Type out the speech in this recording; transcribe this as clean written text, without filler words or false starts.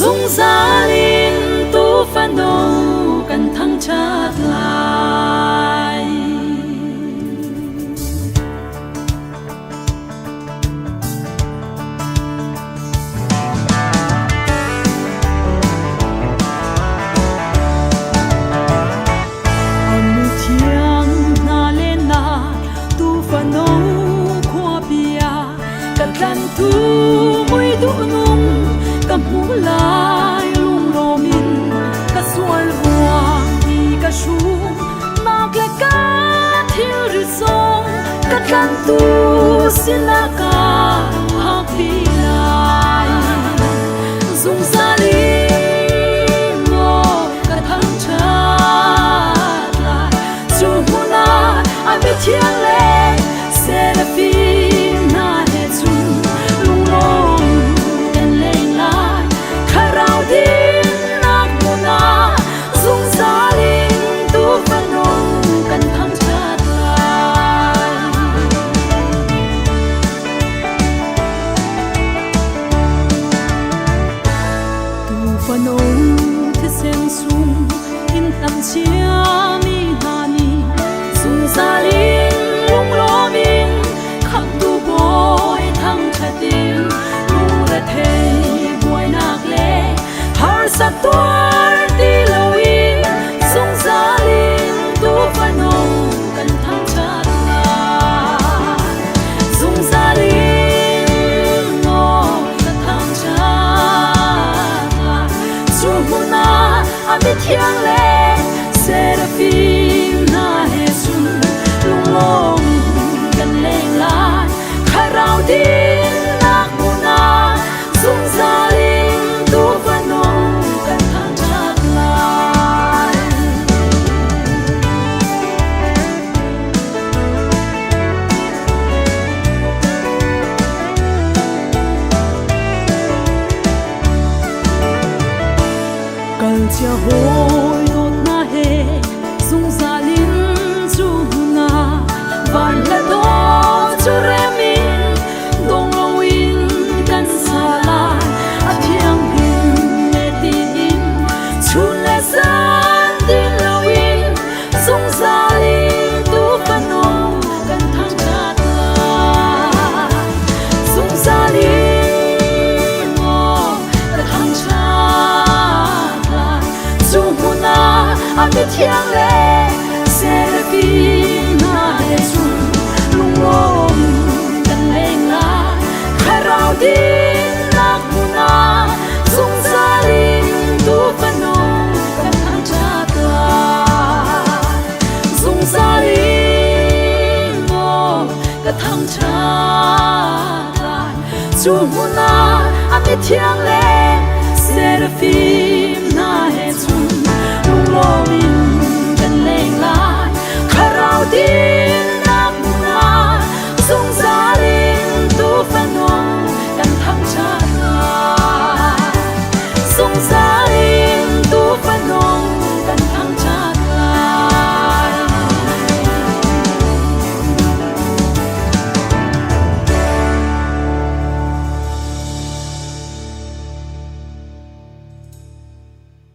dung giá linh tu phan đâu cần thăng chát lại anh thiang na lên na tu phan đâu qua bia cắt lan tu mui tu nung cầm hú lại lung lô min cả xuôi hoa đi cả su nạc lệ cả thiếu rực sông cắt lan tu xin la cả hak đi lại dung ra đi ngô cả thăng chát lại dù hú na ai biết thiêng lệ sẽ là phim na hết chung lung lô phần âu thế sen sung in tâm chia mi hani sung sa linh lung lo min khắc tu boy thăng cha tim lung ra thề boy nak le har sa toar ti lawin sung sa linh tu phần âu kan thăng cha la sung sa linh ngô kan thăng cha anh biết thiêng lệ sẽ là phim na hết sun lung lom gần lên lại khai rào tin nạc na dung ra linh tu văn nông cần thang chát lại cần chia hối đốt na he dung ra linh chu na van la do chu remin dong lo in kan sala a thiang hin me ti in chu la san din lo in dung ra linh tu van nong kan thang chát la dung ra linh mo kan thang chát la dung na anh biết thiêng lệ sẽ là phim na hết sun lung lom gần lên lại khai rào tin nạc na dung ra linh tu văn nông cần thăng chát lại dung ra linh ngô cần thăng chát lại dung na anh biết thiêng lệ sẽ là phim na hết sun lung lom